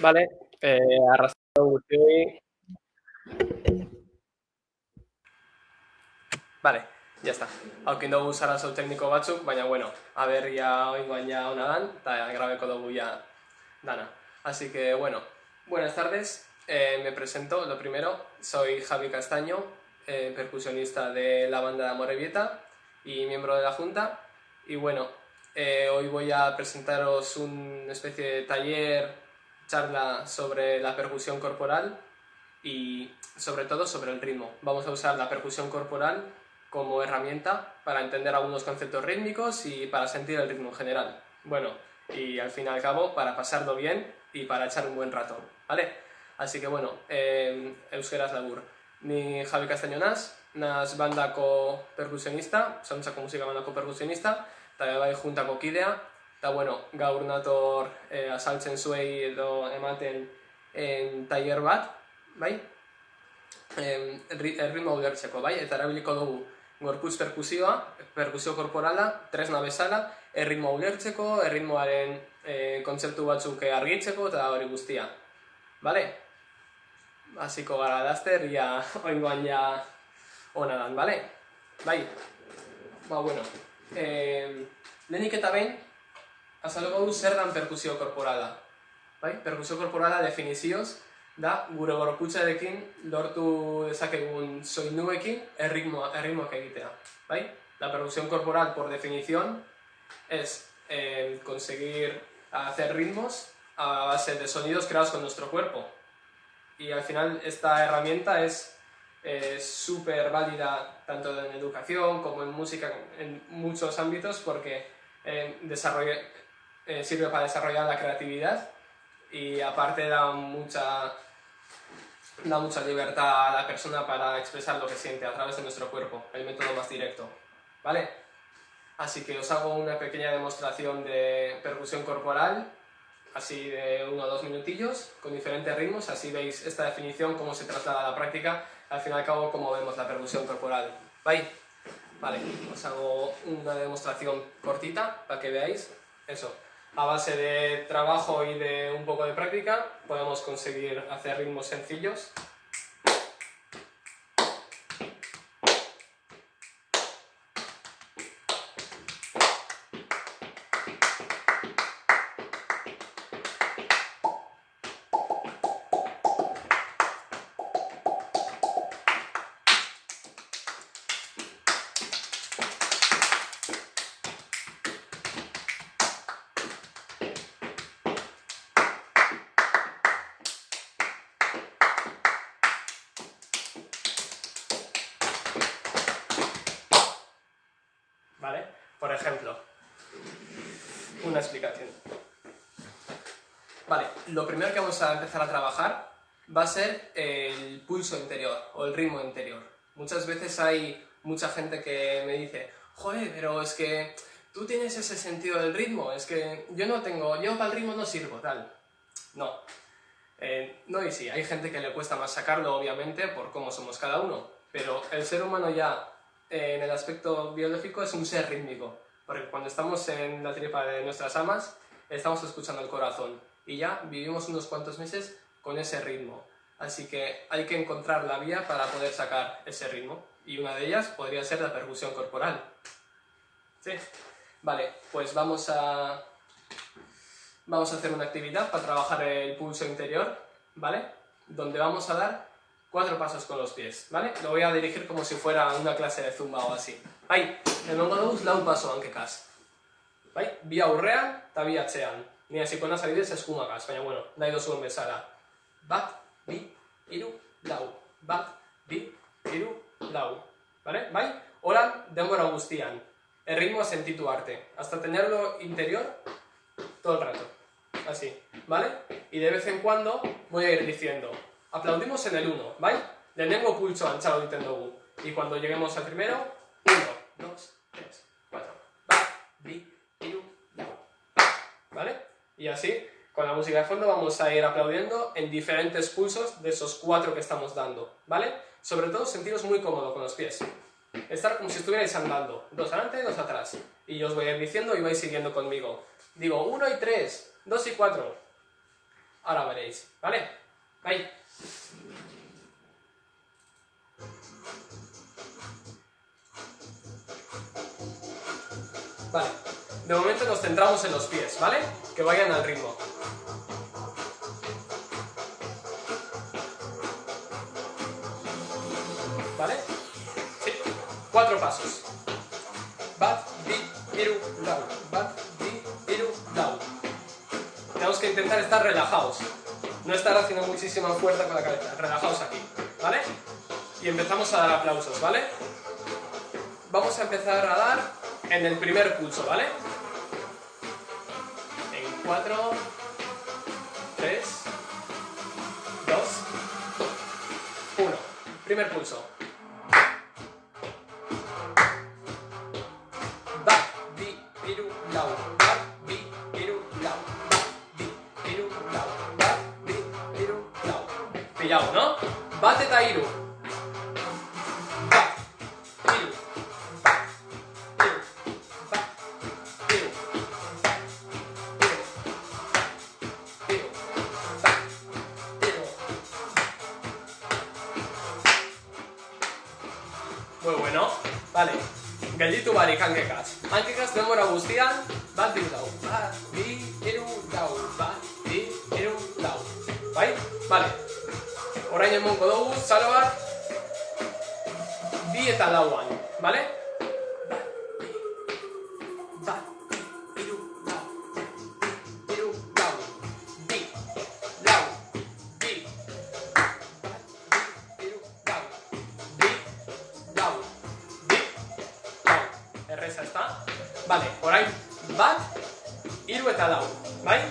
Vale, arrastratu guztioi. Vale, ya está. Haukin dugu zarazau tekniko batzuk, baina bueno, aberria oingoan ja ona dan, eta grabeko dugu ja dana. Así que bueno, buenas tardes, me presento, lo primero, soy Javi Castaño, percusionista de la banda de Amorebieta y miembro de la Junta, y bueno, hoy voy a presentaros una especie de taller, charla sobre la percusión corporal y sobre todo sobre el ritmo. Vamos a usar la percusión corporal como herramienta para entender algunos conceptos rítmicos y para sentir el ritmo en general. Bueno, y al fin y al cabo para pasarlo bien y para echar un buen rato, ¿vale? Así que bueno, euskeraz labur. Ni Javi Castaño naz bandako perkusionista, zauntzako musika bandako perkusionista, eta bai juntako kidea, eta bueno, gaur nator azaltzen zuei edo ematen taller bat, bai? Erritmo ulertzeko, bai? Eta erabiliko dugu gorputz perkusioa, perkusio korporala, tresna bezala, erritmo ulertzeko, erritmoaren kontzeptu batzuk argitzeko eta hori guztia. Bale? Hasiko gara laster, ja oingoan ja ona dan, bale? Bai? Ba, bueno. Lehenik eta behin, azalduko du zer dan perkusio korporala. Bai? Perkusio korporala definizioz da gure gorputzarekin lortu dezakegun soinuekin erritmoak egitea. ¿Bai? La percusión corporal, por definición, es conseguir hacer ritmos a base de sonidos creados con nuestro cuerpo. Y al final esta herramienta es súper válida tanto en educación como en música, en muchos ámbitos, porque sirve para desarrollar la creatividad y aparte da mucha libertad a la persona para expresar lo que siente a través de nuestro cuerpo, el método más directo, ¿vale? Así que os hago una pequeña demostración de percusión corporal, así de 1 o 2 minutillos, con diferentes ritmos, así veis esta definición, cómo se traslada a la práctica, al fin y al cabo cómo vemos la percusión corporal, ¿vale? Vale, os hago una demostración cortita para que veáis eso. A base de trabajo y de un poco de práctica podemos conseguir hacer ritmos sencillos. ¿Vale? Por ejemplo, una explicación. Vale, lo primero que vamos a empezar a trabajar va a ser el pulso interior o el ritmo interior. Muchas veces hay mucha gente que me dice, joder, pero es que tú tienes ese sentido del ritmo, es que yo no tengo, yo para el ritmo no sirvo, tal. No. No y sí, hay gente que le cuesta más sacarlo, obviamente, por cómo somos cada uno, pero el ser humano ya en el aspecto biológico es un ser rítmico, porque cuando estamos en la tripa de nuestras amas estamos escuchando el corazón y ya vivimos unos cuantos meses con ese ritmo, así que hay que encontrar la vía para poder sacar ese ritmo y una de ellas podría ser la percusión corporal. ¿Sí? Vale, pues vamos a hacer una actividad para trabajar el pulso interior, ¿vale? Donde vamos a dar 4 pasos con los pies, ¿vale? Lo voy a dirigir como si fuera una clase de zumba o así. Bai, emango dugu lau paso hankekaz. Bai, bi aurrean eta bi atzean. Ni hasiko naiz adibidez eskumakaz, baina bueno, nahi duzuen bezala. Bat, bi, hiru, lau. Bat, bi, hiru, lau. ¿Vale? Bai, horan denbora guztian. El ritmo sentitu arte, hasta tenerlo interior todo el rato. Así, ¿vale? Y de vez en cuando voy a ir diciendo, aplaudimos en el 1, ¿vale? Lehenengo pultsoan txalo egiten dugu. Y cuando lleguemos al primero, 1, 2, 3, 4, bat, bi, hiru, lau, ¿vale? Y así, con la música de fondo vamos a ir aplaudiendo en diferentes pulsos de esos 4 que estamos dando, ¿vale? Sobre todo sentiros muy cómodo con los pies. Estar como si estuvierais andando, 2 adelante, 2 atrás. Y yo os voy a ir diciendo y vais siguiendo conmigo. Digo 1 y 3, 2 y 4. Ahora veréis, ¿vale? Ahí. Vale, de momento nos centramos en los pies, ¿vale? Que vayan al ritmo. ¿Vale? Sí, 4 pasos. Bat, di, iru, lau. Bat, di, iru, lau. Tenemos que intentar estar relajados. No estar haciendo muchísima fuerza con la cabeza. Relajaos aquí, ¿vale? Y empezamos a dar aplausos, ¿vale? Vamos a empezar a dar en el primer pulso, ¿vale? En 4, 3, 2, 1. Primer pulso. Ba, di, iru, lau. Ba, di, iru, lau. Ba, di, iru, lau. Ba, di, iru, lau. Pillado, ¿no? Bate ta iru. Muy bueno. Vale. Gelditu barik hankekaz. Hankekaz denbora guztian, bat bi lau. Bat bi hiru lau. Bat bi hiru lau. Bai? Vale. Orain emongo dugu, salo bat, bi eta lauan. Vale? Bat bi hiru lau. Hiru lau. Bi. Lau. Bi. Bat bi hiru lau. Bi. Lau. Bi. Lau. Erreza, ezta? Vale, orain bat, hiru eta lau. Bai?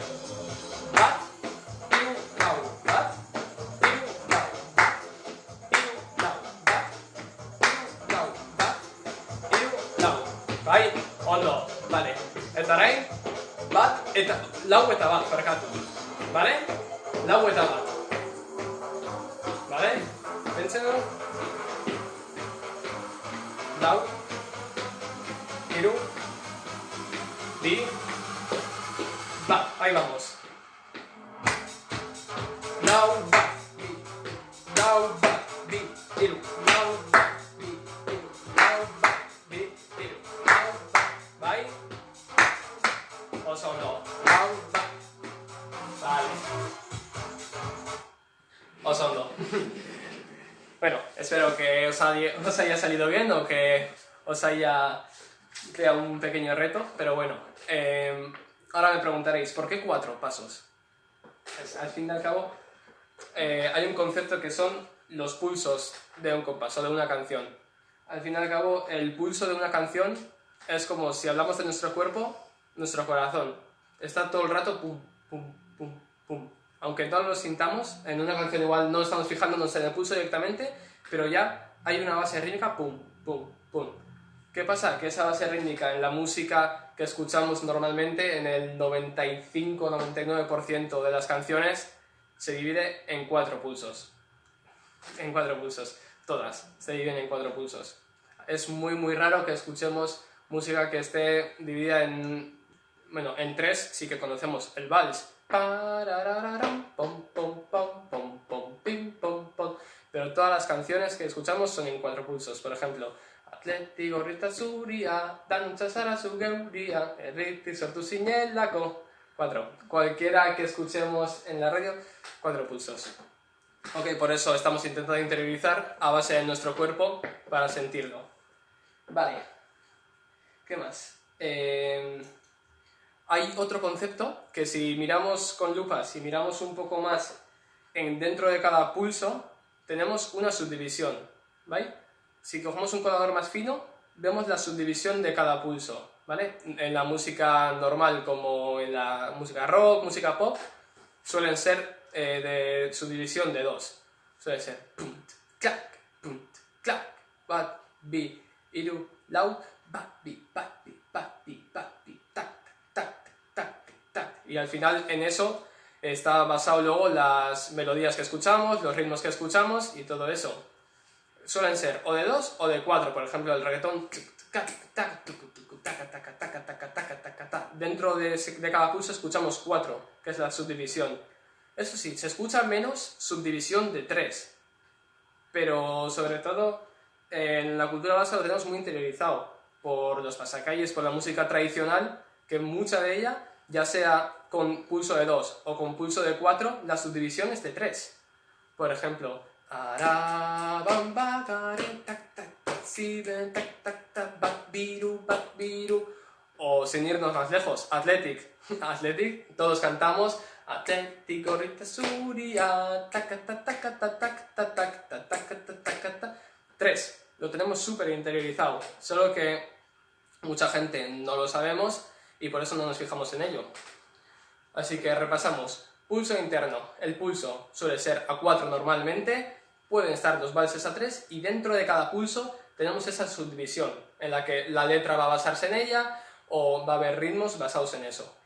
Bat, hiru, lau. Bat, hiru, lau. Bat, hiru, lau. Bat, hiru, lau. Bat, hiru, lau. Bai? Ondo. Vale. Eta orain, bat, eta lau eta bat, barkatu. Vale? Lau eta bat. Vale? Pentsen du? Lau, hiru, bi, bat, ahí vamos. Lau, bat, bi, lau, bat, bi, hiru, lau, bat, bi, hiru, lau, bat, bi, hiru, lau, bat, bai? Oso ondo, lau, bat, vale. Oso ondo. Bueno, espero que os haya salido bien o que os haya creado un pequeño reto, pero bueno, ahora me preguntaréis, ¿por qué 4 pasos? Pues, al fin y al cabo, hay un concepto que son los pulsos de un compás o de una canción. Al fin y al cabo, el pulso de una canción es como si hablamos de nuestro cuerpo, nuestro corazón. Está todo el rato pum, pum, pum, pum. Aunque no lo sintamos, en una canción igual no estamos fijándonos en el pulso directamente, pero ya hay una base rítmica, pum, pum, pum. ¿Qué pasa? Que esa base rítmica en la música que escuchamos normalmente, en el 95-99% de las canciones, se divide en 4 pulsos. En 4 pulsos. Todas se dividen en 4 pulsos. Es muy muy raro que escuchemos música que esté dividida en... Bueno, en 3 sí que conocemos el vals. Pero todas las canciones que escuchamos son en 4 pulsos. Por ejemplo, Atleti gorrita zuria, dantza zara zu geuria, erritik sortu zinelako. 4. Cualquiera que escuchemos en la radio, 4 pulsos. Ok, por eso estamos intentando interiorizar a base de nuestro cuerpo para sentirlo. Vale. ¿Qué más? Hay otro concepto que si miramos con lupa, si miramos un poco más dentro de cada pulso, tenemos una subdivisión, ¿vale? Si cogemos un colador más fino, vemos la subdivisión de cada pulso, ¿vale? En la música normal, como en la música rock, música pop, suelen ser de subdivisión de 2. Suele ser punt, clac, bat, bi, iru, lau, bat, bi, tac, tac, tac, tac. Y al final en eso está basado luego las melodías que escuchamos, los ritmos que escuchamos y todo eso. Suelen ser o de 2 o de 4, por ejemplo el reggaetón. Dentro de cada pulso escuchamos 4, que es la subdivisión. Eso sí, se escucha menos subdivisión de 3, pero sobre todo en la cultura vasca lo tenemos muy interiorizado por los pasacalles, por la música tradicional, que mucha de ella, ya sea con pulso de 2 o con pulso de 4, la subdivisión es de 3. Por ejemplo, o sin irnos más lejos, Athletic. Athletic, todos cantamos Atlético Rita Suria, 3. Lo tenemos súper interiorizado, solo que mucha gente no lo sabemos y por eso no nos fijamos en ello. Así que repasamos. Pulso interno. El pulso suele ser a 4 normalmente, pueden estar los valses a 3 y dentro de cada pulso tenemos esa subdivisión en la que la letra va a basarse en ella o va a haber ritmos basados en eso.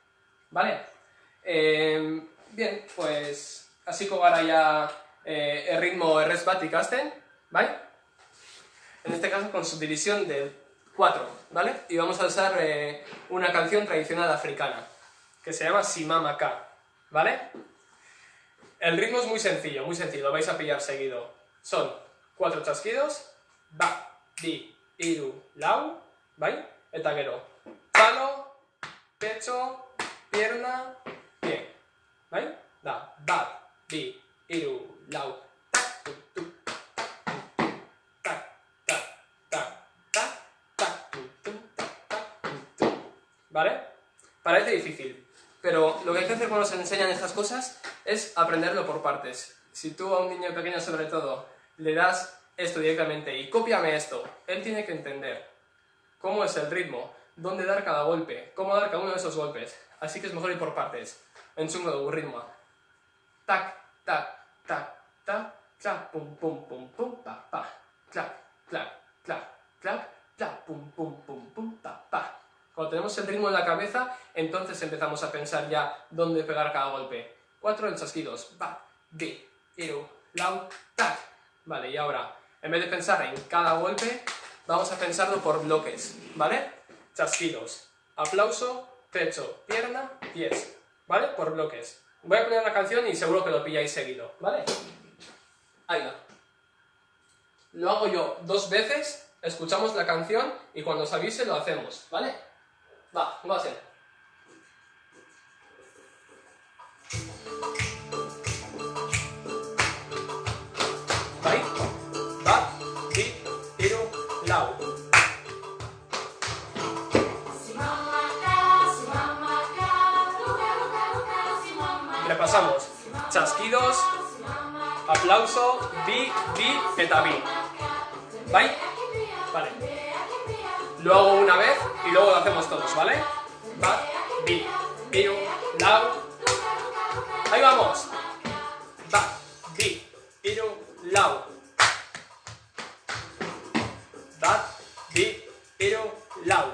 ¿Vale? Bien, pues así como ahora ya el ritmo erres bat ikasten, ¿vale? En este caso con subdivisión de 4, ¿vale? Y vamos a usar una canción tradicional africana que se llama Simamaka, ¿vale? El ritmo es muy sencillo, lo vais a pillar seguido. Son 4 chasquidos, ba, bi, iru, lau, ¿vale? Eta gero, palo, pecho, pierna, pie, ¿vale? Da, ba, bi, iru, lau, tac, tu, tu, tac, tac, tac, tac, tac, tu, tu, tac, tac, tu, tu. ¿Vale? Parece difícil, pero lo que hay que hacer cuando se enseñan estas cosas es aprenderlo por partes. Si tú a un niño pequeño, sobre todo, le das esto directamente y cópiame esto, él tiene que entender cómo es el ritmo, dónde dar cada golpe, cómo dar cada uno de esos golpes. Así que es mejor ir por partes. Entzungo dugu ritmoa. Tac, tac, tac, tac, clac, pum, pum, pum, pum, pa, pa. Clac, clac, clac, clac, clac, pum, pum, pum, pum, pa, pa. Cuando tenemos el ritmo en la cabeza, entonces empezamos a pensar ya dónde pegar cada golpe. 4 en chasquidos. Ba, bi, iru, lau, tac. Vale, y ahora, en vez de pensar en cada golpe, vamos a pensarlo por bloques, ¿vale? Chasquidos, aplauso, pecho, pierna, pies, ¿vale? Por bloques. Voy a poner la canción y seguro que lo pilláis seguido, ¿vale? Ahí va. Lo hago yo 2 veces, escuchamos la canción y cuando os avise lo hacemos, ¿vale? Va, va a ser. ¿Vale? Va, bi, iru, lau. Repasamos. Chasquidos, aplauso, bi, eta bi. ¿Vale? Vale. Lo hago una vez y luego lo hacemos todos, ¿vale? Bat, bi, iru, lau. Ahí vamos. Bat, bi, iru, lau. Bat, bi, iru, lau.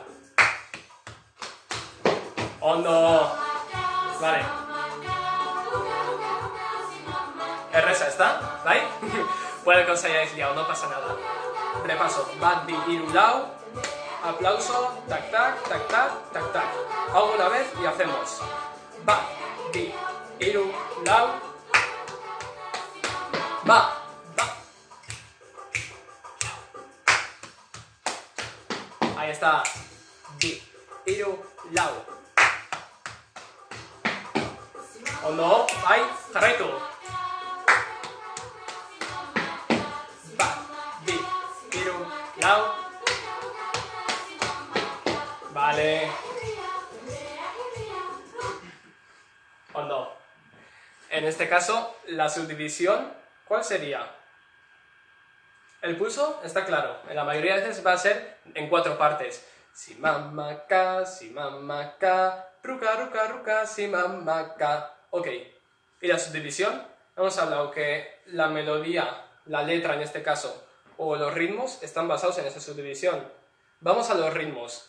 Ondo. Vale. Erresa está, ¿vale? Puede que os hayáis liado, no pasa nada. Repaso. Bat, bi, iru, lau. Aplauso, tac, tac, tac, tac, tac, tac. Hago una vez y hacemos. Bat, bi, iru, lau. Va, va. Ahí está. Bi, iru, lau. Ondo, bai, jarraitu. Bat, bi, iru, lau. Vale. Ondo. En este caso, la subdivisión, ¿cuál sería? El pulso está claro. En la mayoría de veces va a ser en 4 partes. Si mamma ka, ruca, ruca, ruca, si mamma ka. Ok. ¿Y la subdivisión? Hemos hablado que la melodía, la letra en este caso, o los ritmos están basados en esa subdivisión. Vamos a los ritmos.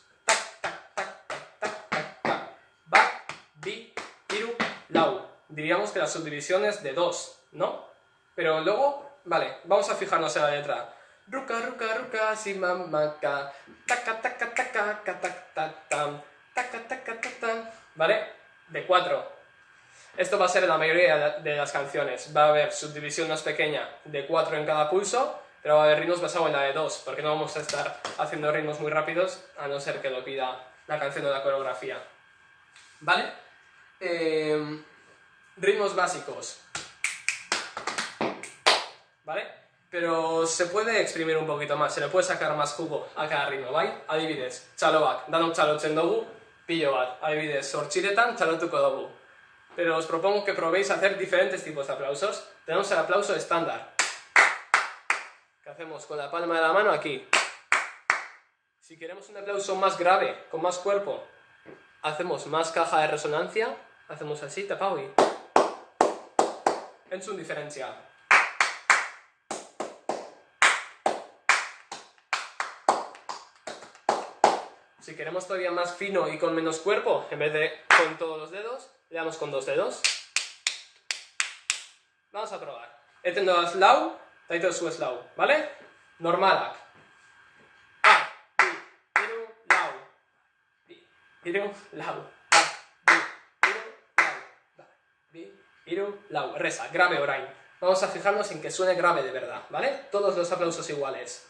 Diríamos que la subdivisión es de 2, ¿no? Pero luego, vale, vamos a fijarnos en la letra. Ruca, ruca, ruca, si mamma ka, taca, taca, taca, taca, taca, taca, taca, taca, taca, ¿vale? De 4. Esto va a ser la mayoría de las canciones. Va a haber subdivisión más pequeña de 4 en cada pulso, pero va a haber ritmos basados en la de 2, porque no vamos a estar haciendo ritmos muy rápidos, a no ser que lo pida la canción o la coreografía. ¿Vale? Ritmos básicos. ¿Vale? Pero se puede exprimir un poquito más, se le puede sacar más jugo a cada ritmo, ¿vale? Adibidez, txaloak, danok txalotzen dugu, pilo bat. Adibidez, zortziretan txalotuko dugu. Pero os propongo que probéis a hacer diferentes tipos de aplausos. Tenemos el aplauso estándar, que hacemos con la palma de la mano aquí. Si queremos un aplauso más grave, con más cuerpo, hacemos más caja de resonancia, hacemos así, tapau y... Entzun diferencia. Si queremos todavía más fino y con menos cuerpo, en vez de con todos los dedos, le damos con 2 dedos. Vamos a probar. Eten doaz lau, taito zuez lau, ¿vale? Normalak. A, bi, hiru, lau. Bi, hiru, lau. A, bi, hiru, lau. Ba, bi, hiru, lau. Reza, grave orain. Vamos a fijarnos en que suene grave de verdad, ¿vale? Todos los aplausos iguales.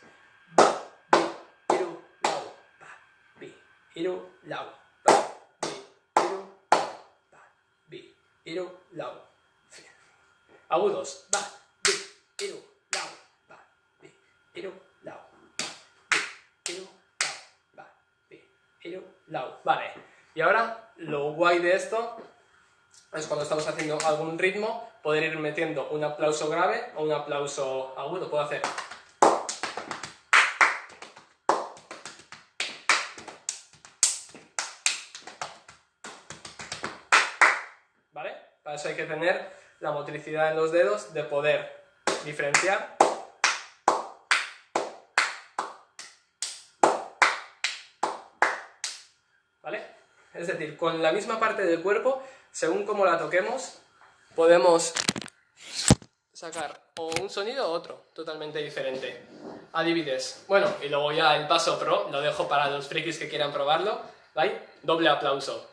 Ba, bi, hiru, lau. Ba, bi, hiru, lau. Ba, bi, hiru, lau. Ba, bi, hiru, lau. Agudos. Ba, bi, hiru, lau. Ba, bi, hiru, lau. Ba, bi, hiru, lau. Ba, bi, hiru, lau. Vale. Y ahora, lo guay de esto es cuando estamos haciendo algún ritmo, poder ir metiendo un aplauso grave o un aplauso agudo. Puedo hacer... ¿Vale? Para eso hay que tener la motricidad en los dedos de poder diferenciar. ¿Vale? Es decir, con la misma parte del cuerpo, según cómo la toquemos, podemos sacar o un sonido o otro, totalmente diferente. Adibidez. Bueno, y luego ya el paso pro, lo dejo para los frikis que quieran probarlo, ¿vale? Doble aplauso.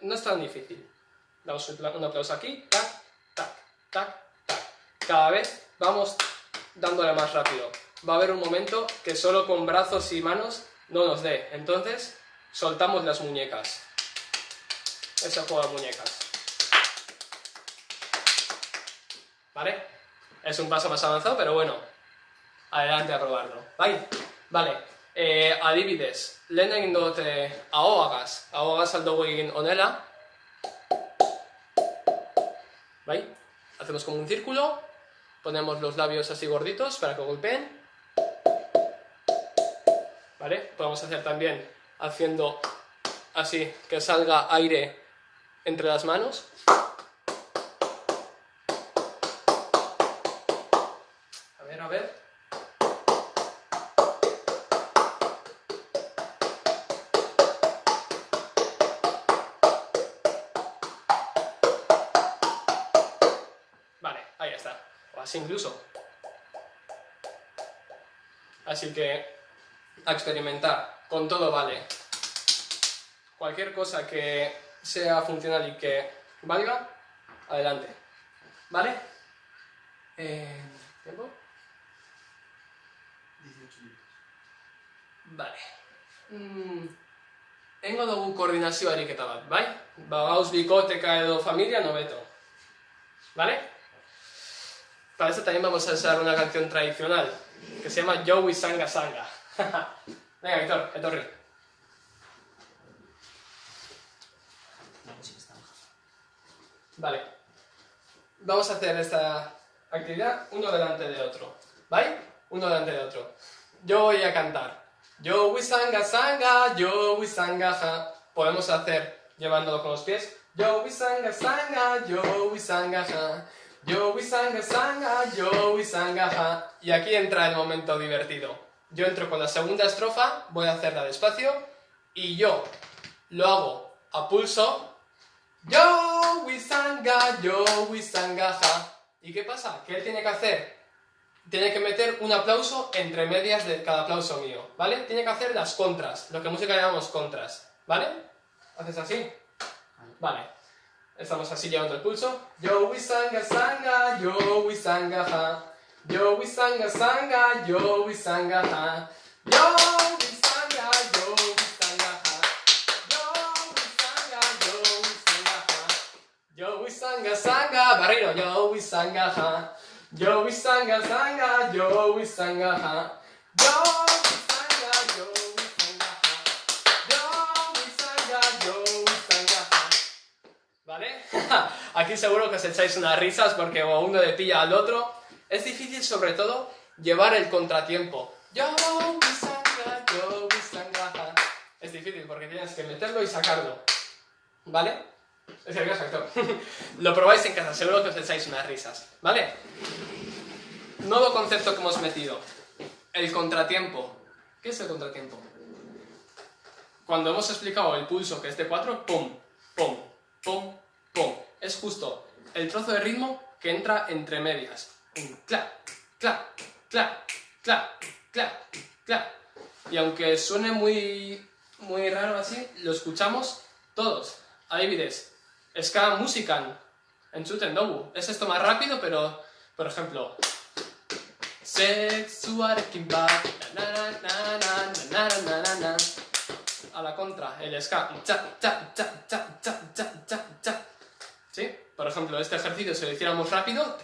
No es tan difícil. Damos un aplauso aquí, tac, tac, tac, tac. Cada vez vamos dándole más rápido. Va a haber un momento que solo con brazos y manos no nos dé. Entonces, soltamos las muñecas. Ese juego de muñecas. ¿Vale? Es un paso más avanzado, pero bueno. Adelante a probarlo. ¿Vale? Vale. Adibidez, lehen egin dut ahoagaz aldo egin honela. ¿Vale? Hacemos como un círculo, ponemos los labios así gorditos para que golpeen. ¿Vale? Podemos hacer también haciendo así, que salga aire entre las manos. A ver. Ahí está, o así incluso. Así que a experimentar, con todo vale. Cualquier cosa que sea funcional y que valga, adelante. ¿Vale? ¿Tiempo? 18 minutos. Vale. Engo dugu koordinazio ariketa bat, bai? Gauz bikoteka edo familia nobeto. ¿Vale? Para eso también vamos a usar una canción tradicional que se llama Joey Sanga Sanga. Venga, Víctor, etorri. Vale. Vamos a hacer esta actividad uno delante de otro. ¿Vale? Uno delante de otro. Yo voy a cantar. Joey Sanga Sanga, Joey Sanga Ja. Podemos hacer llevándolo con los pies. Joey Sanga Sanga, Joey Sanga Ja. Joey Sanga Sanga, Joey Sanga Ja. Y aquí entra el momento divertido. Yo entro con la segunda estrofa, voy a hacerla despacio y yo lo hago a pulso. Joey Sanga, Joey Sanga Ja. ¿Y qué pasa? Que él tiene que hacer, tiene que meter un aplauso entre medias de cada aplauso mío, ¿vale? Tiene que hacer las contras, lo que en música llamamos contras. ¿vale? ¿Haces así? Vale. Estamos así llevando el pulso. Yo we sanga sanga, yo we sanga ha. Yo we sanga sanga, yo we sanga ha. Yo we sanga, yo we sanga ha. Yo we sanga, yo we sanga ha. Yo we sanga sanga, barriro, yo we sanga ha. Yo we sanga sanga, yo we sanga ha. Yo we sanga, yo we sanga ha. Yo we sanga, yo we sanga ha. ¿Vale? Aquí seguro que os echáis unas risas porque uno le pilla al otro. Es difícil sobre todo llevar el contratiempo. Yo we sanga ha. Es difícil porque tienes que meterlo y sacarlo. ¿Vale? Es el caso, actor. Lo probáis en casa, seguro que os echáis unas risas. ¿Vale? Nuevo concepto que hemos metido. El contratiempo. ¿Qué es el contratiempo? Cuando hemos explicado el pulso, que es de 4, pum, pum, pum, pum. Es justo el trozo de ritmo que entra entre medias. Un clac, clac, clac, clac, clac, clac. Y aunque suene muy raro así, lo escuchamos todos. Adibidez, ska musikan, entzuten dugu. Es esto más rápido, pero, por ejemplo, sexuarekin bat, a la contra, el ska, cha, cha, cha, cha, cha, cha, cha, cha. ¿Sí? Por ejemplo, este ejercicio, si lo hiciéramos rápido,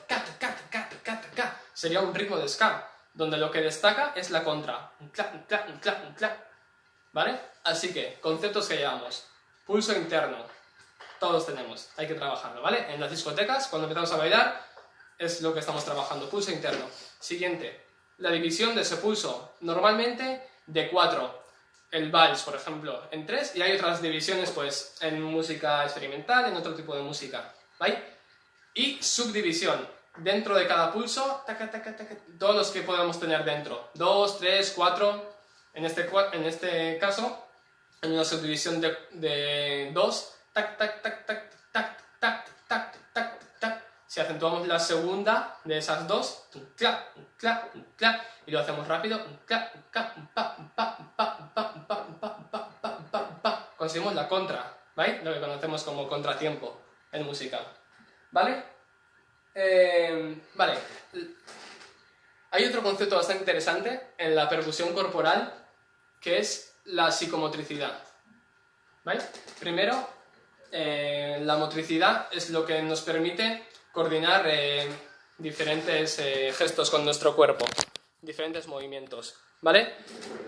sería un ritmo de ska, donde lo que destaca es la contra. ¿Vale? Así que, conceptos que llevamos. Pulso interno. Todos tenemos, hay que trabajarlo, ¿vale? En las discotecas, cuando empezamos a bailar, es lo que estamos trabajando, pulso interno. Siguiente, la división de ese pulso, normalmente de 4. El vals, por ejemplo, en 3, y hay otras divisiones, pues, en música experimental, en otro tipo de música, ¿vale? Y subdivisión, dentro de cada pulso, todos los que podamos tener dentro, 2, 3, 4, en este caso, en una subdivisión de 2, tac, tac, tac, tac, tac, tac, tac, tac, tac. Si acentuamos la segunda de esas dos, clac, clac, clac, y lo hacemos rápido, clac, clac, pa, pa, pa, pa, pa, pa, pa, pa, pa, pa. Conseguimos la contra, ¿vale? Lo que conocemos como contratiempo en música, ¿vale? Vale. Hay otro concepto bastante interesante en la percusión corporal, que es la psicomotricidad, ¿vale? Primero, la motricidad es lo que nos permite coordinar diferentes gestos con nuestro cuerpo, diferentes movimientos, ¿vale?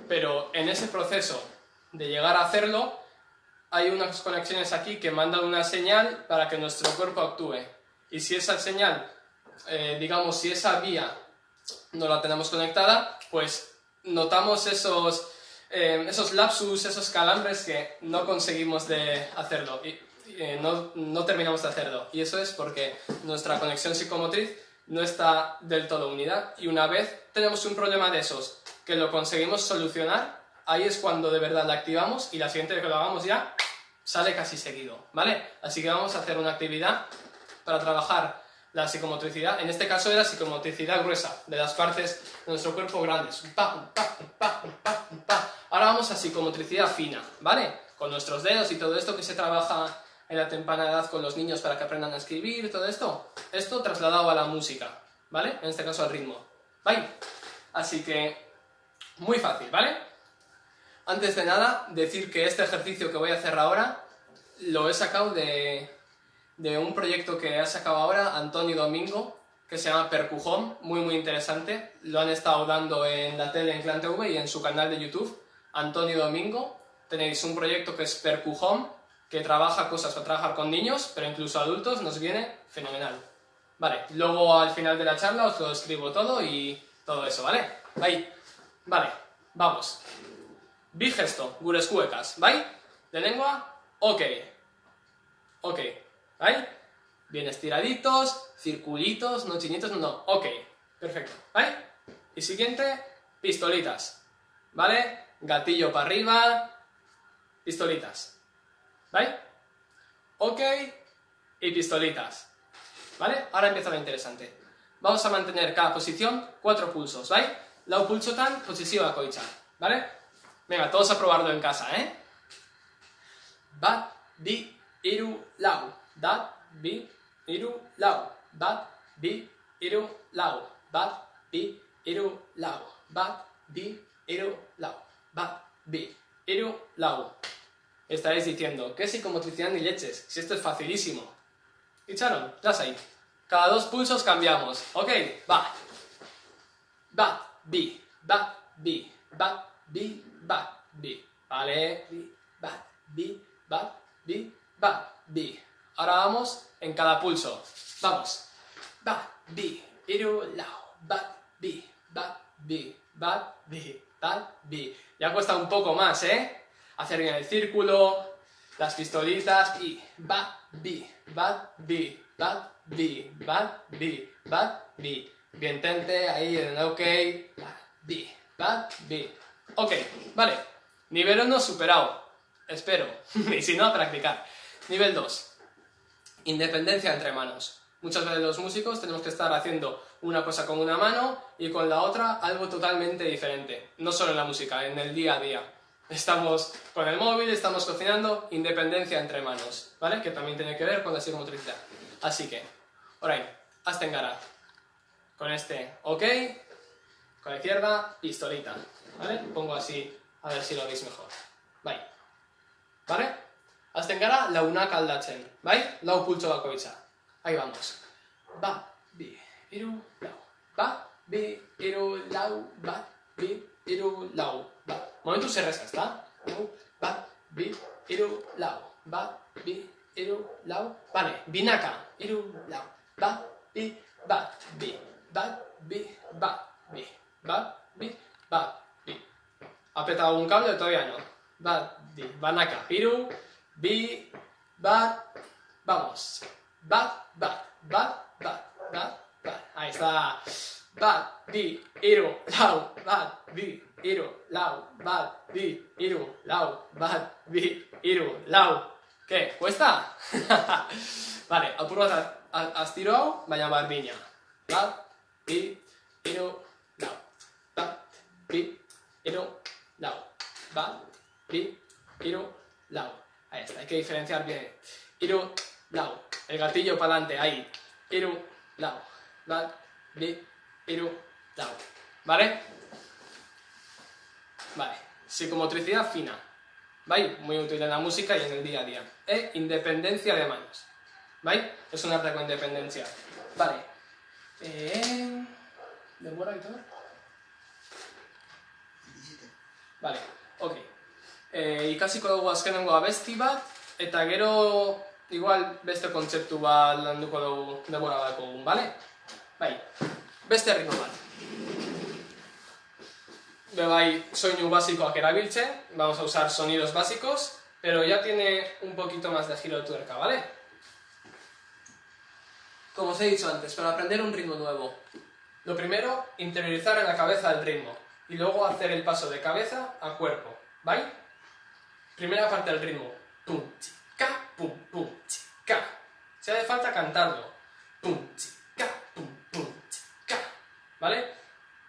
Pero en ese proceso de llegar a hacerlo, hay unas conexiones aquí que mandan una señal para que nuestro cuerpo actúe. Y si esa señal, digamos, si esa vía no la tenemos conectada, pues notamos esos lapsus, esos calambres que no conseguimos de hacerlo. No terminamos de hacerlo, y eso es porque nuestra conexión psicomotriz no está del todo unida, y una vez tenemos un problema de esos que lo conseguimos solucionar, ahí es cuando de verdad la activamos, y la siguiente vez que lo hagamos ya sale casi seguido, ¿vale? Así que vamos a hacer una actividad para trabajar la psicomotricidad. En este caso era psicomotricidad gruesa, de las partes de nuestro cuerpo grandes. Ahora vamos a psicomotricidad fina, ¿vale? Con nuestros dedos y todo esto que se trabaja en la temprana edad con los niños para que aprendan a escribir, todo esto trasladado a la música, ¿vale? En este caso al ritmo, ¿vale? Así que, muy fácil, ¿vale? Antes de nada, decir que este ejercicio que voy a hacer ahora lo he sacado de un proyecto que ha sacado ahora Antonio Domingo, que se llama Percu-Home, muy interesante. Lo han estado dando en la tele en Clan TV y en su canal de YouTube, Antonio Domingo. Tenéis un proyecto que es Percu-Home, que trabaja cosas para trabajar con niños, pero incluso adultos, nos viene fenomenal. Vale, luego al final de la charla os lo escribo todo y todo eso, ¿vale? Ahí. Vale, vamos. Bigesto, gure eskuekas, ¿vale? De lengua, ok. Ok, ¿vale? Bien estiraditos, circulitos, no chinitos, no, ok. Perfecto, ¿vale? Y siguiente, pistolitas, ¿vale? Gatillo para arriba, pistolitas, ¿vale? Ok, y pistolitas, ¿vale? Ahora empieza lo interesante. Vamos a mantener cada posición 4 pulsos, ¿vale? Lau pulsotan, posizio bakoitza, ¿vale? Venga, todos a probarlo en casa, ¿eh? bat, bi, hiru, lau, bat, bi, hiru, lau, bat, bi, hiru, lau, bat, bi, hiru, lau, bat, bi, hiru, lau, bat, bi, hiru, lau. Estaréis diciendo, ¿qué psicomotricidad ni leches? Si esto es facilísimo. Y Charon, ya ahí. Cada 2 pulsos cambiamos. Ok, va. Bat, bi, bat, bi, bat, bi, bat, bi. Vale, bi, bat, bi, bat, bi, bat, bi. Ahora vamos en cada pulso. Vamos. Bat, bi, hiru, lau, bat, bi, bat, bi, bat, bi, bat, bi. Ya cuesta un poco más, ¿eh? Hacer bien el círculo, las pistolitas y bat, bi, bat, bi, bat, bi, bat, bi, bat, bi. Bien tente, ahí en el ok, bat, bi, bat, bi. Ok, vale. Nivel 1 superado. Espero. Y si no, a practicar. Nivel 2. Independencia entre manos. Muchas veces los músicos tenemos que estar haciendo una cosa con una mano y con la otra algo totalmente diferente. No solo en la música, en el día a día. Estamos con el móvil, estamos cocinando, independencia entre manos, ¿vale? Que también tiene que ver con la psicomotricidad. Así que, alright, hasta engara. Con este, ok, con la izquierda, pistolita, ¿vale? Pongo así, a ver si lo veis mejor. Bye. ¿Vale? Hasta engara, launak aldatzen, ¿vale? Lau pulso bakoitza. Ahí vamos. Bat, bi, hiru, lau. Bat, bi, hiru, lau, bat, bi, hiru, lau, bat. Momentu zerreza, ezta? Bat, bi, hiru, lau. Bat, bi, hiru, lau. Vale, binaka, hiru, lau. Bat, bi, bat, bi. Bat, bi, bat, bi. Bat, bi, bat, bi. ¿Ha apretado un cable o todavía no? Bat, bi, banaka, hiru, bi, bat, vamos. Bat, bat, bat, bat, bat, bat. Ahí está. Bat, bi, hiru, lau, bat, bi, hiru, lau, bat, bi, hiru, lau, bat, bi, hiru, lau. ¿Qué? ¿Cuesta? Vale, apur bat astiro hau, baina barbina. Bat, bi, hiru, lau. Bat, bi, hiru, lau. Bat, bi, hiru, lau. Ahí está, hay que diferenciar bien. Hiru, lau. El gatillo para adelante, ahí. Hiru, lau. Bat, bi, hiru, lau. ¿Vale? Vale. Psicomotricidad fina. ¿Vale? Muy útil en la música y en el día a día. E independencia de manos. ¿Vale? Es un arte con independencia. Vale. ¿Demora y todo? Vale, ok. Ikasiko dugu azkenengo abesti bat, eta gero igual beste kontzeptu bat landuko dugu denbora bat dugun, ¿vale? Bai, beste ritmo bat. Bai, soinu basikoak erabiltzen, vamos a usar sonidos básicos, pero ya tiene un poquito más de giro de tuerca, ¿vale? Como os he dicho antes, para aprender un ritmo nuevo, lo primero, interiorizar en la cabeza el ritmo, y luego hacer el paso de cabeza a cuerpo, ¿vale? Primera parte del ritmo, pum, chica, pum, pum, chica. Si hace falta cantarlo, pum, chica, pum, chica, ¿vale?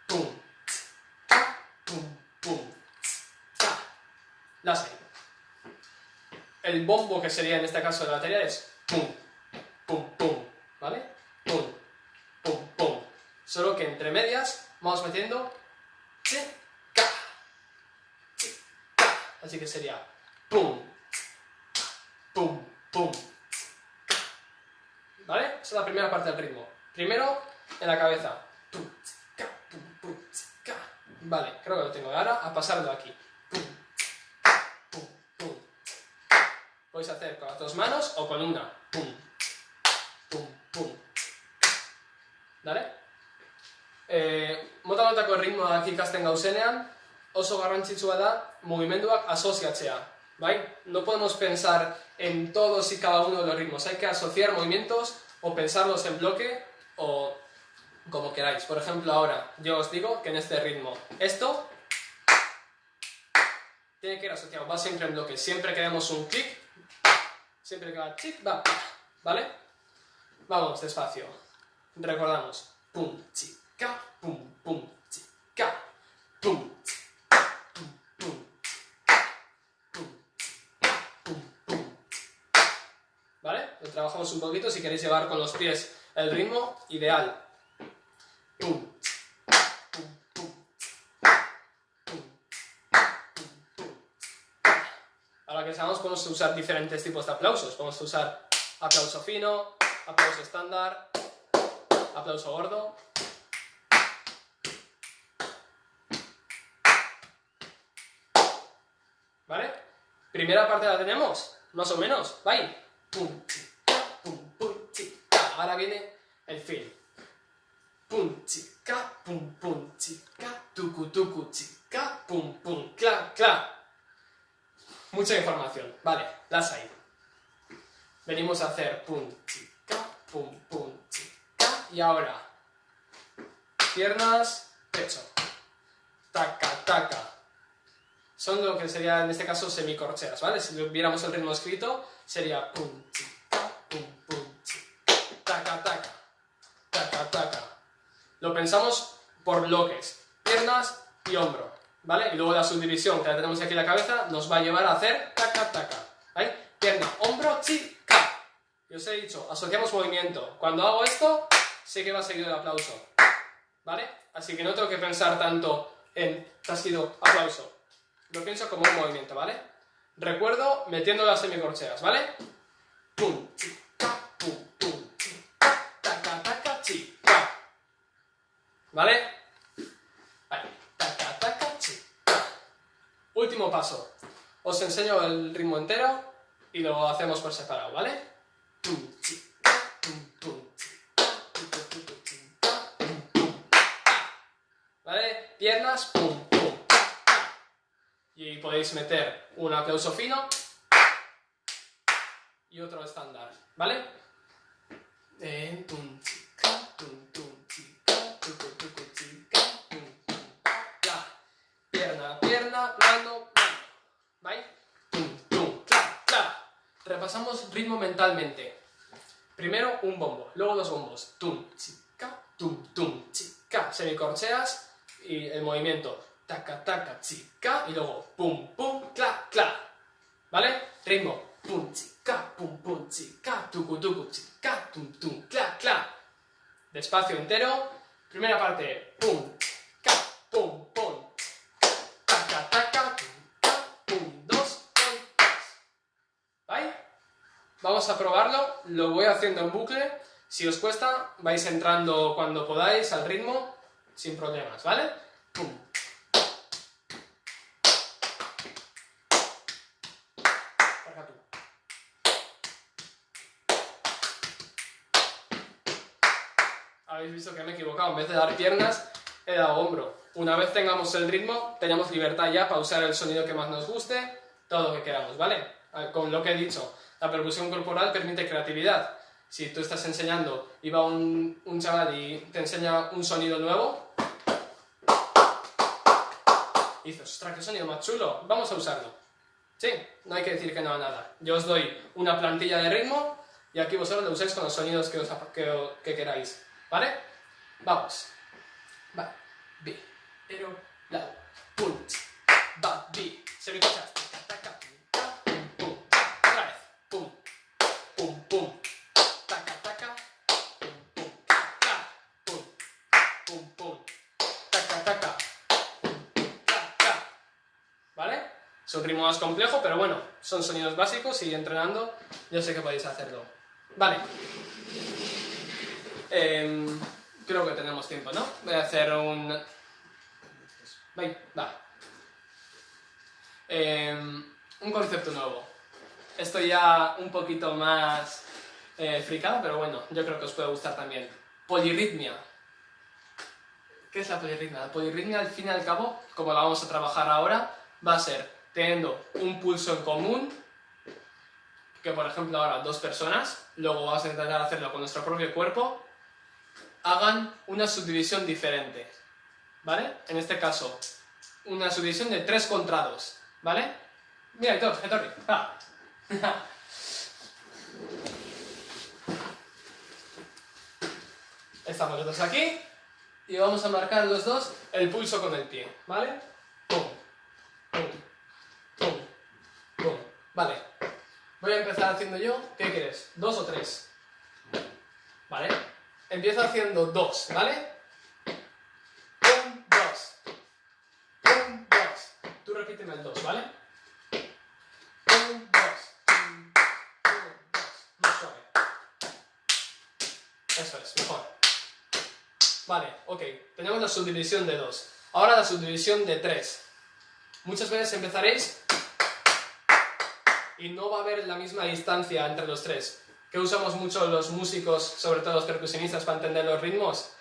Pum, chica, pum, chica. La sé. El bombo que sería en este caso de la batería es pum, pum, pum, ¿vale? Pum, pum, pum. Solo que entre medias vamos metiendo chica, chica. Así que sería pum, pum, pum. ¿Vale? Esa es la primera parte del ritmo. Primero, en la cabeza. Pum, pum, vale, creo que lo tengo. Ahora, a pasarlo aquí. Pum, pum, pum. Podéis hacer con las dos manos o con una. Pum, pum, pum. ¿Vale? Mota-motako ritmoak ikasten gauzenean, oso garrantzitsua da mugimenduak asoziatzea. ¿Vale? No podemos pensar en todos y cada uno de los ritmos, hay que asociar movimientos o pensarlos en bloque o como queráis. Por ejemplo, ahora yo os digo que en este ritmo esto tiene que ir asociado, va siempre en bloque. Siempre que demos un clic, siempre que va chic, va, ¿vale? Vamos despacio. Recordamos. Pum, chica, pum, pum, chica, pum, pum, pum, pum, pum. bajamos un poquito, si queréis llevar con los pies el ritmo, ideal. Pum, pum, pum, pum, pum, pum. Ahora que sabemos, podemos usar diferentes tipos de aplausos. Podemos usar aplauso fino, aplauso estándar, aplauso gordo. ¿Vale? Primera parte la tenemos, más o menos. Bye. Pum, chica, pum, pum, chica. Ahora viene el fin. Pum, chica, pum, chica. Tucu, tucu, chica, pum, cla, cla. Mucha información. Vale, las hay. Venimos a hacer pum, chica, pum, chica. Y ahora, piernas, pecho. Taca, taca. Son lo que sería en este caso semicorcheas, ¿vale? Si viéramos el ritmo escrito, sería pum, chica, pum, chica, taca, taca, taca, taca. Lo pensamos por bloques, piernas y hombro, ¿vale? Y luego la subdivisión que la tenemos aquí en la cabeza nos va a llevar a hacer taca, taca, ¿vale? Pierna, hombro, chica. Y os he dicho, asociamos movimiento. Cuando hago esto, sé que va seguido el aplauso, ¿vale? Así que no tengo que pensar tanto en ha sido aplauso. Lo pienso como un movimiento, ¿vale? Recuerdo metiendo las semicorcheas, ¿vale? Pum, chica, pum, chica, taca, taca, chica. ¿Vale? Vale, taca, taca, chica. Último paso. Os enseño el ritmo entero y lo hacemos por separado, ¿vale? Pum, chica, pum, chica, chica, pum. ¿Vale? Piernas, pum. Y podéis meter un aplauso fino y otro estándar, ¿vale? Tum, chica, tum, chica, tucu, chica, ya. Pierna, mano, ¿vale? Tum, cla. Repasamos ritmo mentalmente. Primero un bombo, luego dos bombos. Tum, chica, semicorcheas y el movimiento. Taca, taca, chica, y luego pum, cla, cla. ¿Vale? Ritmo. Pum, chica, tucu, chica, tum, cla, cla. Despacio entero. Primera parte. Pum, ca, pum, taca, taca, pum, 2, ¿vale? Vamos a probarlo. Lo voy haciendo en bucle. Si os cuesta, vais entrando cuando podáis al ritmo sin problemas, ¿vale? Pum. Habéis visto que me he equivocado, en vez de dar piernas, he dado hombro. Una vez tengamos el ritmo, tenemos libertad ya para usar el sonido que más nos guste, todo lo que queramos, ¿vale? Con lo que he dicho, la percusión corporal permite creatividad. Si tú estás enseñando y va un chaval y te enseña un sonido nuevo, y dices, ostras, qué sonido más chulo, vamos a usarlo. Sí, no hay que decir que no a nada. Yo os doy una plantilla de ritmo y aquí vosotros lo usáis con los sonidos que queráis. ¿Vale? Vamos. Va, bi, pero, la, punch, va, bi, semicorcheas, taca, taca, pum, otra vez, pum, taca, taca, pum, taca, pum, taca, taca, taca. ¿Vale? Es un ritmo más complejo, pero bueno, son sonidos básicos y entrenando yo sé que podéis hacerlo. Vale. Creo que tenemos tiempo, ¿no? Voy a hacer un... Va. Un concepto nuevo. Esto ya un poquito más fricado, pero bueno, yo creo que os puede gustar también. Polirritmia. ¿Qué es la polirritmia? La polirritmia, al fin y al cabo, como la vamos a trabajar ahora, va a ser teniendo un pulso en común, que por ejemplo ahora 2 personas, luego vamos a intentar hacerlo con nuestro propio cuerpo, hagan una subdivisión diferente, ¿vale? En este caso, una subdivisión de 3 contra 2, ¿vale? Mira, Hitorri, va. Estamos los dos aquí y vamos a marcar los dos el pulso con el pie, ¿vale? Pum, pum, pum, pum. Vale. Voy a empezar haciendo yo, ¿qué quieres? ¿2 o 3? ¿vale? Empiezo haciendo 2, ¿vale? 1, 2. 1, 2. Tú repíteme el 2, ¿vale? 1, 2. 1, 2. Más suave. Eso es, mejor. Vale, ok. Tenemos la subdivisión de 2. Ahora la subdivisión de 3. Muchas veces empezaréis y no va a haber la misma distancia entre los tres. Que usamos mucho los músicos, sobre todo los percusionistas, para entender los ritmos.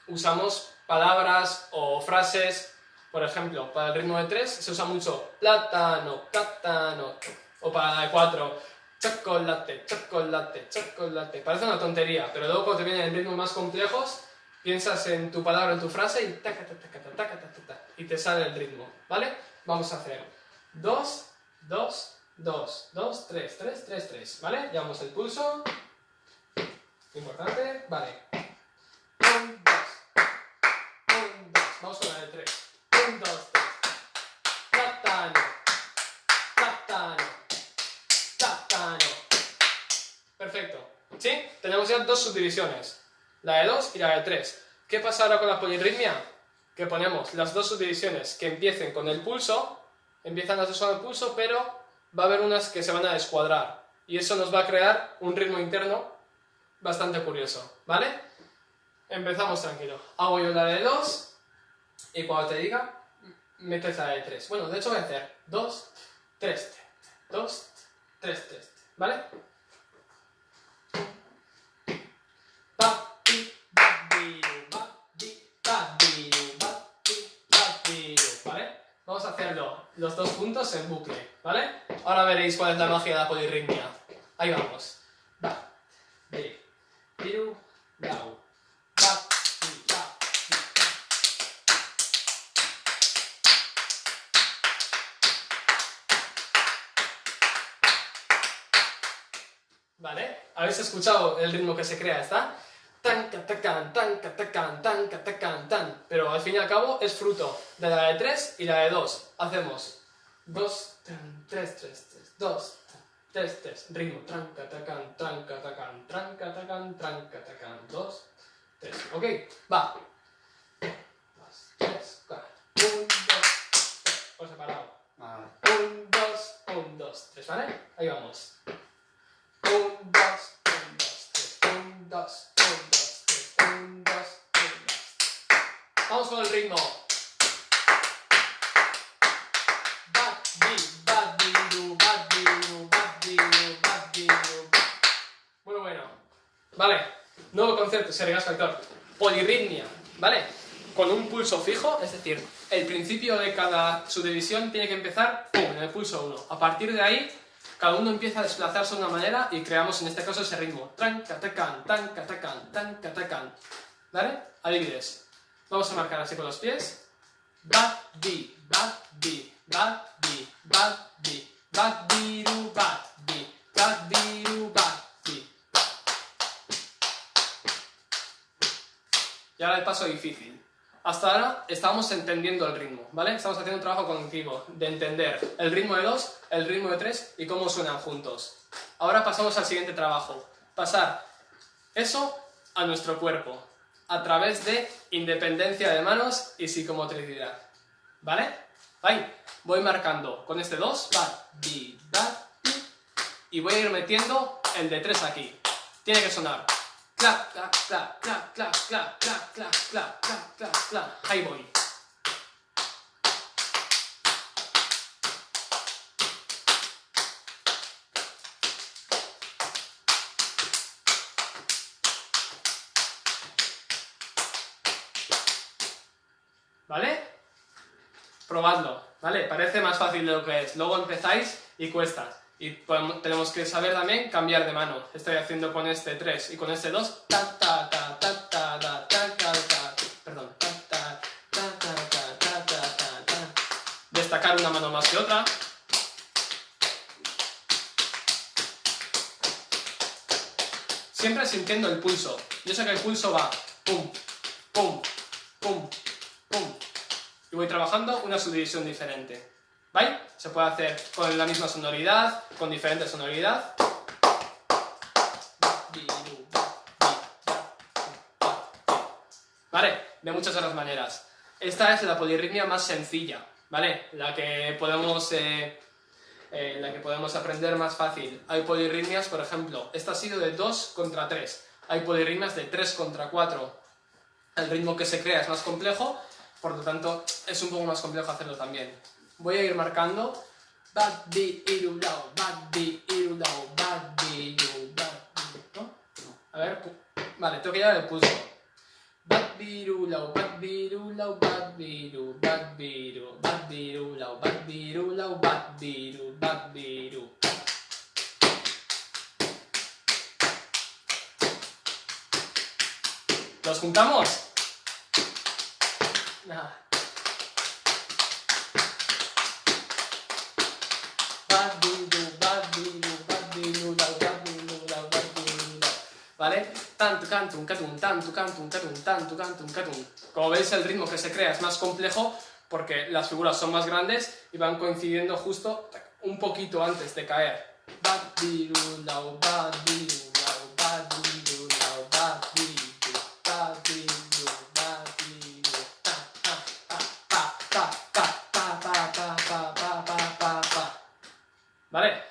Usamos palabras o frases, por ejemplo, para el ritmo de 3 se usa mucho plátano, plátano, o para la de 4, chocolate, chocolate, chocolate. Parece una tontería, pero luego cuando te vienen ritmos más complejos, piensas en tu palabra, en tu frase y taca, taca, taca, taca, taca, taca, y te sale el ritmo, ¿vale? Vamos a hacer 2, 2, 2, 2, 3, 3, 3, 3, ¿vale? Llevamos el pulso. Importante, vale. 1, 2, 1, 2. Vamos con la de 3. 1, 2, 3. Plátano, plátano, plátano. Perfecto. ¿Sí? Tenemos ya dos subdivisiones. La de 2 y la de 3. ¿Qué pasa ahora con la polirritmia? Que ponemos las dos subdivisiones que empiecen con el pulso. Empiezan las dos con el pulso, pero va a haber unas que se van a descuadrar. Y eso nos va a crear un ritmo interno bastante curioso, ¿vale? Empezamos tranquilo. Hago yo la de 2 y cuando te diga, metes la de 3. Bueno, de hecho voy a hacer 2, 3, 2, 3, 3, ¿vale? ¿Vale? Vamos a hacerlo los dos juntos en bucle, ¿vale? Ahora veréis cuál es la magia de la polirritmia. Ahí vamos. Va, di, diru, lau. Va, di, va, di. ¿Vale? ¿Habéis escuchado el ritmo que se crea? ¿Está? Tan, catacan, tan, catacan, tan, catacan, tan. Pero al fin y al cabo es fruto de la de 3 y la de 2. Hacemos 2, 3, 3, 3, 2, 3, 3. Ritmo. Tran, catacan, tran, catacan, tran, catacan, tran, catacan. 2, 3. ¿Ok? Va. 2, 3, 4. 1, 2, 3. Por separado. 1, 2, 1, 2, 3. ¿Vale? Ahí vamos. 1, 2, 1, 2, 3. 1, 2, 1, 2, 3. 1, 2, 1, 2. Vamos con el ritmo. Bueno. Vale. Nuevo concepto, Sergas Factor. Polirritmia, ¿vale? Con un pulso fijo, es decir, el principio de cada subdivisión tiene que empezar ¡pum! En el pulso 1. A partir de ahí, cada uno empieza a desplazarse de una manera y creamos en este caso ese ritmo. Tan, catacan, tan, catacan, tan, catacan. ¿Vale? Adivides. Vamos a marcar así con los pies. Bat, di, bat, di, bat, di, bat, di, bat, diru, bat, di, bat, diru, bat, di. Y ahora el paso difícil. Hasta ahora estábamos entendiendo el ritmo, ¿vale? Estamos haciendo un trabajo cognitivo de entender el ritmo de 2, el ritmo de 3 y cómo suenan juntos. Ahora pasamos al siguiente trabajo. Pasar eso a nuestro cuerpo a través de independencia de manos y psicomotricidad. ¿Vale? Ahí. Voy marcando con este 2, bat, di, bat, di, y voy a ir metiendo el de 3 aquí. Tiene que sonar. Clac, clac, clac, clac, clac, clac, clac, clac, clac, clac, clac, clac. Ahí voy. ¿Vale? Probadlo, ¿vale? Parece más fácil de lo que es. Luego empezáis y cuesta. Y tenemos que saber también cambiar de mano. Estoy haciendo con este 3 y con este 2. Ta, ta, ta, ta, ta, ta, ta, ta, ta. Perdón. Ta, ta, ta, ta, ta, ta, ta, ta, ta. Destacar una mano más que otra. Siempre sintiendo el pulso. Yo sé que el pulso va pum, pum, pum, pum. Y voy trabajando una subdivisión diferente. ¿Vale? Se puede hacer con la misma sonoridad, con diferente sonoridad. ¿vale? De muchas otras maneras. Esta es la polirritmia más sencilla, ¿vale? La que podemos aprender más fácil. Hay polirritmias, por ejemplo, esta ha sido de 2 contra 3. Hay polirritmias de 3 contra 4. El ritmo que se crea es más complejo, por lo tanto es un poco más complejo hacerlo también. Voy a ir marcando. Bad bi iru lao, bad bi iru lao, bad bi iru, bad bi, ¿no? A ver, vale, tengo que llevar el pulso. Bad biru lao, bad biru lao, bad biru, bad biru, bad biru lao, bad biru lao, bad biru, bad biru. ¿Los juntamos? Nada. ¿Vale? Tanto, cantum, catum, tanto, cantum, catum, tanto, cantum, catum. Como veis, el ritmo que se crea es más complejo porque las figuras son más grandes y van coincidiendo justo un poquito antes de caer. ¿Vale?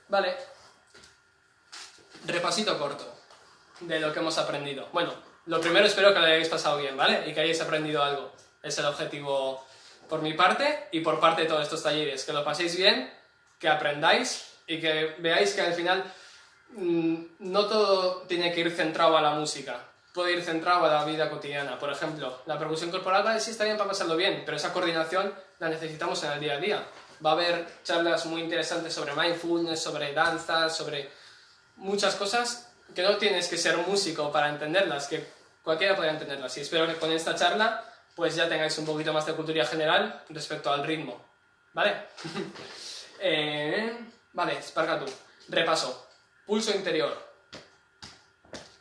Vale. Repasito corto de lo que hemos aprendido. Bueno, lo primero espero que lo hayáis pasado bien, ¿vale? Y que hayáis aprendido algo. Es el objetivo por mi parte y por parte de todos estos talleres. Que lo paséis bien, que aprendáis y que veáis que al final no todo tiene que ir centrado a la música. Puede ir centrado a la vida cotidiana. Por ejemplo, la percusión corporal, vale, sí está bien para pasarlo bien, pero esa coordinación la necesitamos en el día a día. Va a haber charlas muy interesantes sobre mindfulness, sobre danza, sobre muchas cosas que no tienes que ser músico para entenderlas, que cualquiera podría entenderlas. Y espero que con esta charla pues ya tengáis un poquito más de cultura general respecto al ritmo. ¿Vale? Vale, Sparkatu. Repaso. Pulso interior.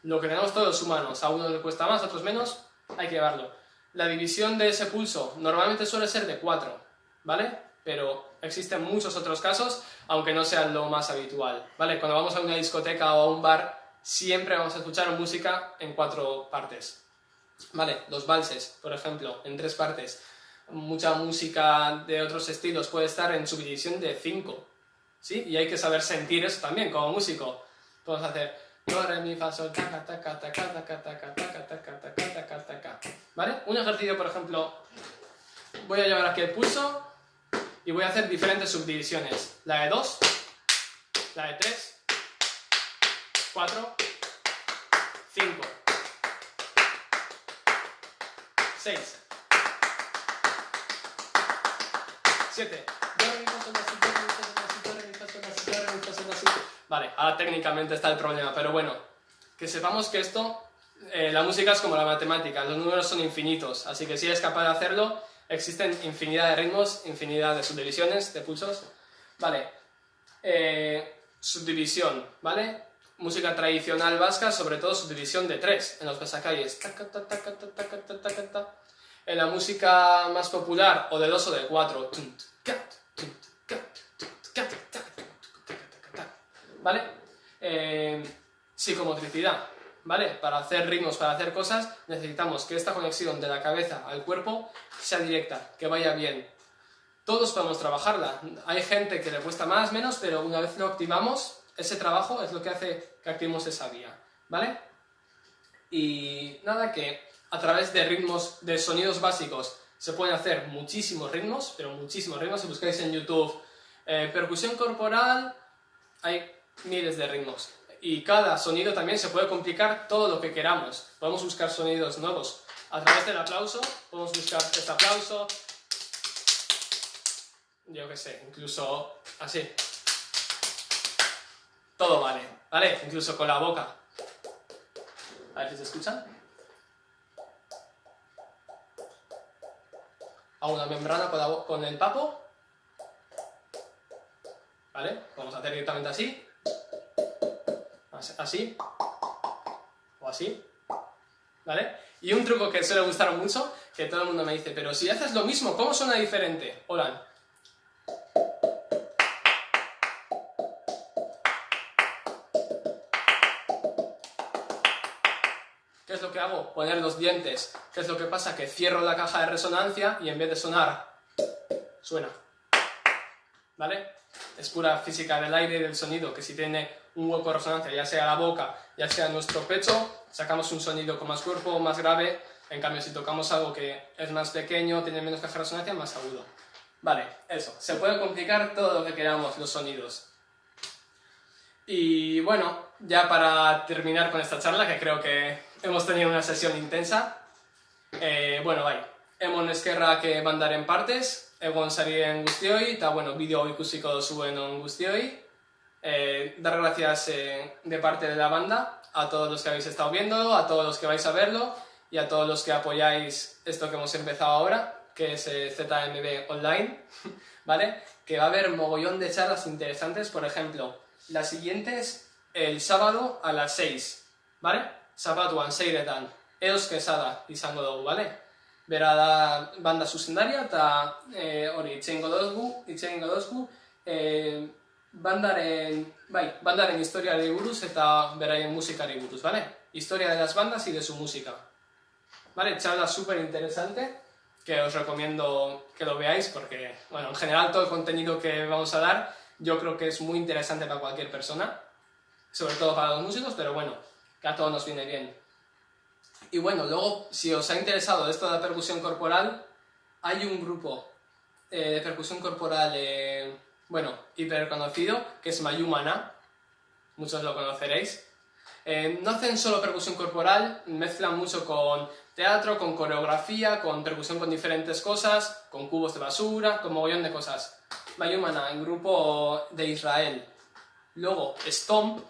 Lo que tenemos todos los humanos. A unos le cuesta más, a otros menos. Hay que llevarlo. La división de ese pulso normalmente suele ser de 4, ¿vale? Pero existen muchos otros casos, aunque no sean lo más habitual, ¿vale? Cuando vamos a una discoteca o a un bar, siempre vamos a escuchar música en 4 partes, ¿vale? Los valses, por ejemplo, en 3 partes. Mucha música de otros estilos puede estar en subdivisión de 5, ¿sí? Y hay que saber sentir eso también, como músico. Podemos hacer do, re, mi, fa, sol, taca, taca, taca, taca, taca, taca, taca, taca, taca, taca, ¿vale? Un ejercicio, por ejemplo, voy a llevar aquí el pulso y voy a hacer diferentes subdivisiones. La de 2, la de 3, 4, 5, 6, 7. Vale, ahora técnicamente está el problema, pero bueno, que sepamos que esto, la música es como la matemática, los números son infinitos, así que si eres capaz de hacerlo, existen infinidad de ritmos, infinidad de subdivisiones, de pulsos. Vale, subdivisión, ¿vale? Música tradicional vasca, sobre todo subdivisión de 3, en los pasacalles. En la música más popular, o de 2 o de 4. ¿Vale? Psicomotricidad, ¿vale? Para hacer ritmos, para hacer cosas, necesitamos que esta conexión de la cabeza al cuerpo sea directa, que vaya bien. Todos podemos trabajarla. Hay gente que le cuesta más, menos, pero una vez lo activamos, ese trabajo es lo que hace que activemos esa vía, ¿vale? Y nada, que a través de ritmos, de sonidos básicos, se pueden hacer muchísimos ritmos, pero muchísimos ritmos. Si buscáis en YouTube percusión corporal, hay miles de ritmos. Y cada sonido también se puede complicar todo lo que queramos. Podemos buscar sonidos nuevos. A través del aplauso, podemos buscar este aplauso. Yo qué sé, incluso así. Todo vale, ¿vale? Incluso con la boca. A ver si se escucha. A una membrana con el papo. ¿Vale? Vamos a hacer directamente así. Así. O así. ¿Vale? Y un truco que suele gustar mucho, que todo el mundo me dice, pero si haces lo mismo, ¿cómo suena diferente? Hola. ¿qué es lo que hago? Poner los dientes. ¿Qué es lo que pasa? Que cierro la caja de resonancia y en vez de sonar, suena. ¿Vale? Es pura física del aire y del sonido, que si tiene un hueco de resonancia, ya sea la boca, ya sea nuestro pecho, sacamos un sonido con más cuerpo, más grave. En cambio, si tocamos algo que es más pequeño, tiene menos caja de resonancia, más agudo. Vale, eso. Se puede complicar todo lo que queramos, los sonidos. Y bueno, ya para terminar con esta charla, que creo que hemos tenido una sesión intensa, bueno, bai, emon eskerrak bandaren partez, egon zarien guztioi, eta bueno, bideo ikusiko duzuen on guztioi. Dar gracias de parte de la banda a todos los que habéis estado viéndolo, a todos los que vais a verlo y a todos los que apoyáis esto que hemos empezado ahora, que es ZMB Online, ¿vale? Que va a haber mogollón de charlas interesantes, por ejemplo, la siguiente es el sábado a las 6, ¿vale? Sabatuan 6etan, eos quesada izango dugu, ¿vale? Bera da banda zuzendaria eta hori itxeingo dozgu bandaren historiari buruz eta beraien musikari buruz, ¿vale? Historia de las bandas y de su música. ¿Vale? Charla súper interesante que os recomiendo que lo veáis porque, bueno, en general todo el contenido que vamos a dar yo creo que es muy interesante para cualquier persona, sobre todo para los músicos, pero bueno, que a todos nos viene bien. Y bueno, luego, si os ha interesado esto de la percusión corporal, hay un grupo de percusión corporal, bueno, hiper conocido, que es Mayumana, muchos lo conoceréis. No hacen solo percusión corporal, mezclan mucho con teatro, con coreografía, con percusión con diferentes cosas, con cubos de basura, con mogollón de cosas. Mayumana, en grupo de Israel. Luego, Stomp,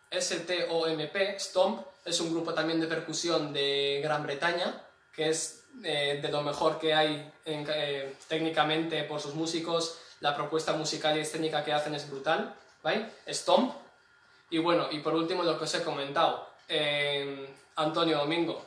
S-T-O-M-P, Stomp, es un grupo también de percusión de Gran Bretaña, que es de lo mejor que hay técnicamente por sus músicos, la propuesta musical y escénica que hacen es brutal, ¿vale? Stomp. Y bueno, y por último lo que os he comentado, Antonio Domingo,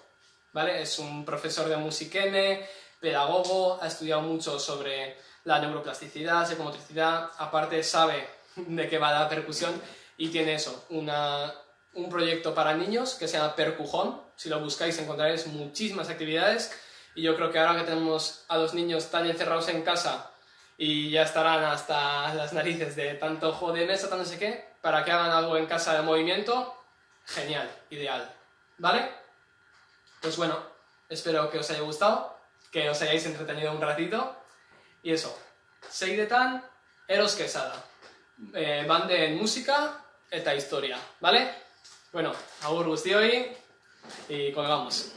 ¿vale? Es un profesor de musiquene, pedagogo, ha estudiado mucho sobre la neuroplasticidad, psicomotricidad, aparte sabe de qué va la percusión y tiene eso, un proyecto para niños que se llama Percujón. Si lo buscáis encontraréis muchísimas actividades y yo creo que ahora que tenemos a los niños tan encerrados en casa y ya estarán hasta las narices de tanto juego de mesa, tanto no sé qué, para que hagan algo en casa de movimiento, genial, ideal, ¿vale? Pues bueno, espero que os haya gustado, que os hayáis entretenido un ratito y eso, seidetan eros quesada, banden música eta historia, ¿vale? Bueno, agur guztioi y colgamos.